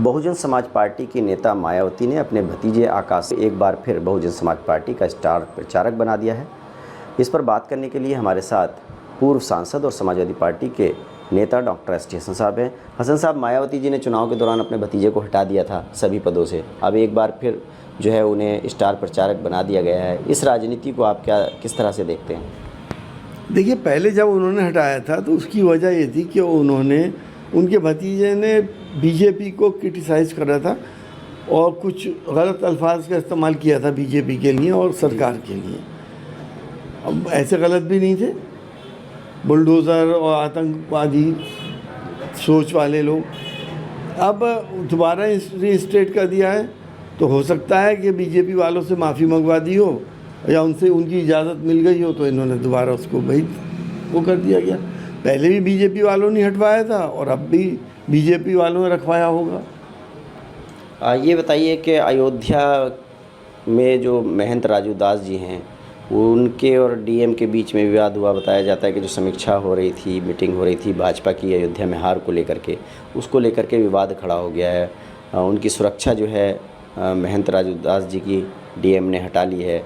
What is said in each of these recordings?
Bahujan Samaj party की नेता मायावती ने अपने भतीजे आकाश को एक बार फिर बहुजन समाज पार्टी का स्टार प्रचारक बना दिया है। इस पर बात करने के लिए हमारे साथ पूर्व सांसद और समाजवादी पार्टी के नेता डॉक्टर एस टी हसन साहब हैं। हसन साहब, मायावती जी ने चुनाव के दौरान अपने भतीजे को हटा दिया था सभी पदों से, अब एक बार फिर जो है उन्हें स्टार प्रचारक बना दिया गया है। इस राजनीति को आप किस तरह से देखते हैं? देखिए, पहले जब उन्होंने हटाया था तो उसकी वजह ये थी कि उनके भतीजे ने बीजेपी को क्रिटिसाइज़ करा था और कुछ गलत अल्फाज का इस्तेमाल किया था बीजेपी के लिए और सरकार के लिए। अब ऐसे गलत भी नहीं थे, बुलडोज़र और आतंकवादी सोच वाले लोग। अब दोबारा रीइंस्टेट कर दिया है तो हो सकता है कि बीजेपी वालों से माफ़ी मंगवा दी हो या उनसे उनकी इजाज़त मिल गई हो तो इन्होंने दोबारा उसको भाई वो कर दिया गया। पहले भी बीजेपी वालों ने हटवाया था और अब भी बीजेपी वालों ने रखवाया होगा। ये बताइए कि अयोध्या में जो महंत राजू दास जी हैं, उनके और डीएम के बीच में विवाद हुआ। बताया जाता है कि जो समीक्षा हो रही थी, मीटिंग हो रही थी भाजपा की अयोध्या में हार को लेकर के, उसको लेकर के विवाद खड़ा हो गया है। उनकी सुरक्षा जो है महंत राजू दास जी की डीएम ने हटा ली है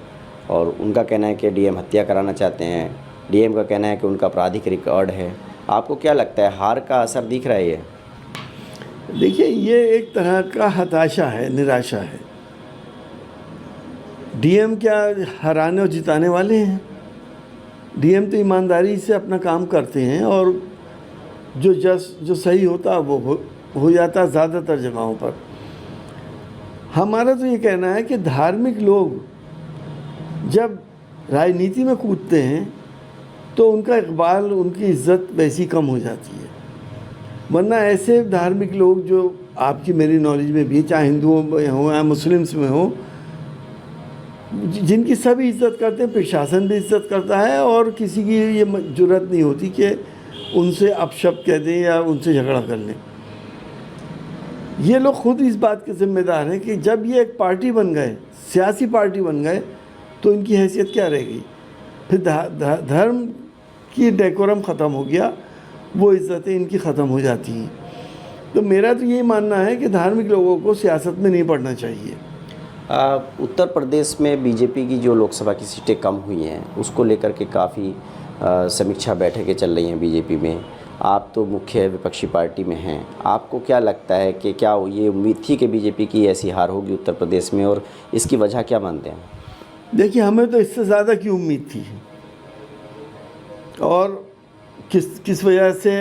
और उनका कहना है कि डीएम हत्या कराना चाहते हैं। डीएम का कहना है कि उनका आपराधिक रिकॉर्ड है। आपको क्या लगता है, हार का असर दिख रहा है ये? देखिए, ये एक तरह का हताशा है, निराशा है। डीएम क्या हराने और जिताने वाले हैं? डीएम तो ईमानदारी से अपना काम करते हैं और जो सही होता है वो हो जाता है ज़्यादातर जगहों पर। हमारा तो ये कहना है कि धार्मिक लोग जब राजनीति में कूदते हैं तो उनका इकबाल, उनकी इज्जत वैसी कम हो जाती है। वरना ऐसे धार्मिक लोग जो आपकी मेरी नॉलेज में भी, चाहे हिंदुओं में हो या मुस्लिम्स में हो, जिनकी सभी इज्जत करते हैं, प्रशासन भी इज्जत करता है और किसी की ये जुर्रत नहीं होती कि उनसे अपशब्द कह दें या उनसे झगड़ा कर लें। ये लोग खुद इस बात के जिम्मेदार हैं कि जब ये एक पार्टी बन गए, सियासी पार्टी बन गए, तो इनकी हैसियत क्या रहेगी? फिर धर्म की डेकोरम ख़त्म हो गया, वो इज़्ज़तें इनकी ख़त्म हो जाती हैं। तो मेरा तो यही मानना है कि धार्मिक लोगों को सियासत में नहीं पड़ना चाहिए। उत्तर प्रदेश में बीजेपी की जो लोकसभा की सीटें कम हुई हैं, उसको लेकर के काफ़ी समीक्षा बैठकें चल रही हैं बीजेपी में। आप तो मुख्य विपक्षी पार्टी में हैं, आपको क्या लगता है कि क्या ये उम्मीद थी कि बीजेपी की ऐसी हार होगी उत्तर प्रदेश में, और इसकी वजह क्या मानते हैं? देखिए, हमें तो इससे ज़्यादा की उम्मीद थी और किस वजह से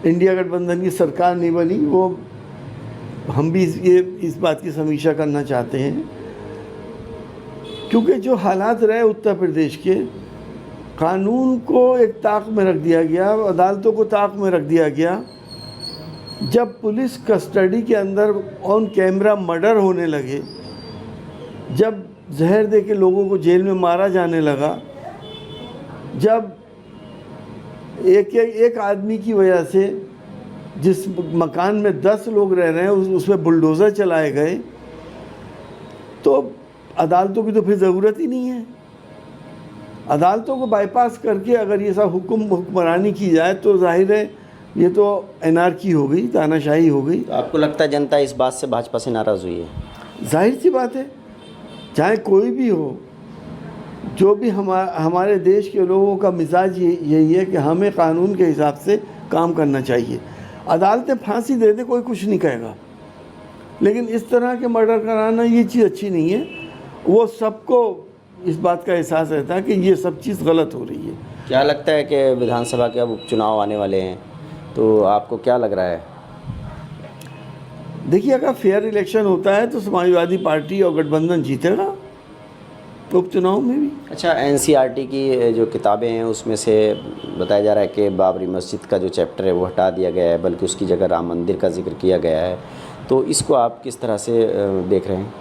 इंडिया गठबंधन की सरकार नहीं बनी, वो हम भी इस बात की समीक्षा करना चाहते हैं। क्योंकि जो हालात रहे उत्तर प्रदेश के, कानून को एक ताक में रख दिया गया, अदालतों को ताक में रख दिया गया। जब पुलिस कस्टडी के अंदर ऑन कैमरा मर्डर होने लगे, जब जहर दे के लोगों को जेल में मारा जाने लगा, जब एक आदमी की वजह से जिस मकान में 10 लोग रह रहे हैं उसमें बुलडोज़र चलाए गए, तो अदालतों की तो फिर ज़रूरत ही नहीं है। अदालतों को बाईपास करके अगर ये सब हुक्मरानी की जाए तो जाहिर है ये तो एनार्की हो गई, तानाशाही हो गई। तो आपको लगता है जनता इस बात से भाजपा से नाराज़ हुई है? जाहिर सी बात है, चाहे कोई भी हो, जो भी हमारे देश के लोगों का मिजाज यही है कि हमें कानून के हिसाब से काम करना चाहिए। अदालतें फांसी दे दे, कोई कुछ नहीं कहेगा, लेकिन इस तरह के मर्डर कराना ये चीज़ अच्छी नहीं है। वो सबको इस बात का एहसास रहता है कि ये सब चीज़ गलत हो रही है। क्या लगता है कि विधानसभा के अब उपचुनाव आने वाले हैं, तो आपको क्या लग रहा है? देखिए, अगर फेयर इलेक्शन होता है तो समाजवादी पार्टी और गठबंधन जीतेगा उपचुनाव में भी। अच्छा, एनसीईआरटी की जो किताबें हैं उसमें से बताया जा रहा है कि बाबरी मस्जिद का जो चैप्टर है वो हटा दिया गया है, बल्कि उसकी जगह राम मंदिर का जिक्र किया गया है। तो इसको आप किस तरह से देख रहे हैं?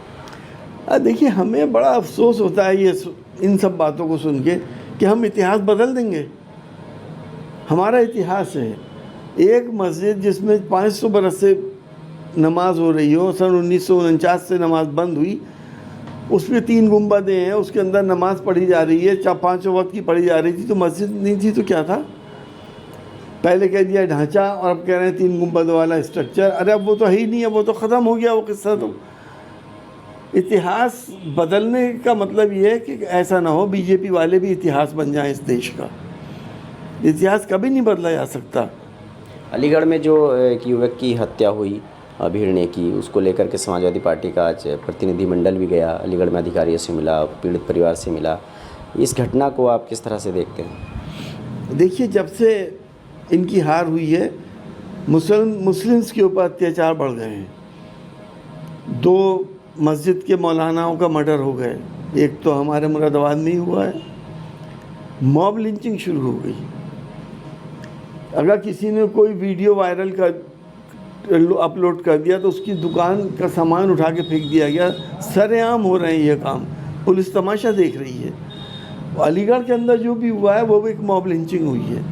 देखिए, हमें बड़ा अफसोस होता है ये इन सब बातों को सुन के कि हम इतिहास बदल देंगे। हमारा इतिहास है एक मस्जिद जिसमें 500 बरस से नमाज हो रही हो, सन 1949 से नमाज बंद हुई, उसमें 3 गुंबदें हैं, उसके अंदर नमाज़ पढ़ी जा रही है, 4-5 वक्त की पढ़ी जा रही थी, तो मस्जिद नहीं थी तो क्या था? पहले कह दिया ढांचा और अब कह रहे हैं 3 गुंबद वाला स्ट्रक्चर। अरे अब वो तो है ही नहीं है, वो तो ख़त्म हो गया वो किस्सा। तो इतिहास बदलने का मतलब ये है कि ऐसा ना हो बीजेपी वाले भी इतिहास बन जाएं इस देश का। इतिहास कभी नहीं बदला जा सकता। अलीगढ़ में जो एक युवक की हत्या हुई भीड़ने की, उसको लेकर के समाजवादी पार्टी का आज प्रतिनिधिमंडल भी गया, अलीगढ़ में अधिकारियों से मिला, पीड़ित परिवार से मिला। इस घटना को आप किस तरह से देखते हैं? देखिए, जब से इनकी हार हुई है मुस्लिम्स के ऊपर अत्याचार बढ़ गए हैं। 2 मस्जिद के मौलानाओं का मर्डर हो गए, एक तो हमारे मुरादाबाद में ही हुआ है। मॉब लिंचिंग शुरू हो गई। अगर किसी ने कोई वीडियो वायरल कर अपलोड कर दिया तो उसकी दुकान का सामान उठा के फेंक दिया गया। सरेआम हो रहे हैं ये काम, पुलिस तमाशा देख रही है। अलीगढ़ के अंदर जो भी हुआ है वो भी एक मॉब लिंचिंग हुई है।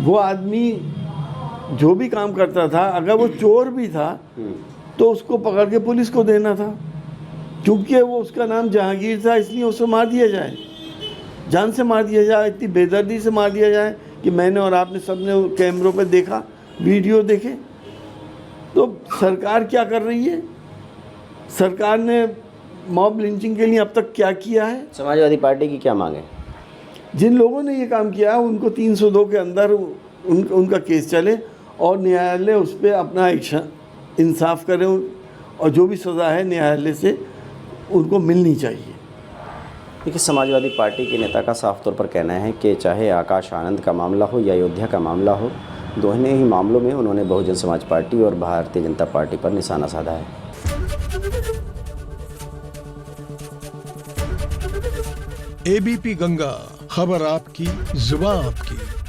वो आदमी जो भी काम करता था, अगर वो चोर भी था तो उसको पकड़ के पुलिस को देना था, क्योंकि वो उसका नाम जहांगीर था, इसलिए उसे मार दिया जाए, जान से मार दिया जाए, इतनी बेदर्दी से मार दिया जाए कि मैंने और आपने सबने कैमरों पे देखा, वीडियो देखे। तो सरकार क्या कर रही है? सरकार ने मॉब लिंचिंग के लिए अब तक क्या किया है? समाजवादी पार्टी की क्या मांग है? जिन लोगों ने ये काम किया उनको 302 के अंदर उनका केस चले और न्यायालय उस पर अपना इंसाफ करे, और जो भी सज़ा है न्यायालय से उनको मिलनी चाहिए। देखिए, समाजवादी पार्टी के नेता का साफ तौर पर कहना है कि चाहे आकाश आनंद का मामला हो या अयोध्या का मामला हो, दोनों ही मामलों में उन्होंने बहुजन समाज पार्टी और भारतीय जनता पार्टी पर निशाना साधा है। एबीपी गंगा, खबर आपकी, जुबान आपकी।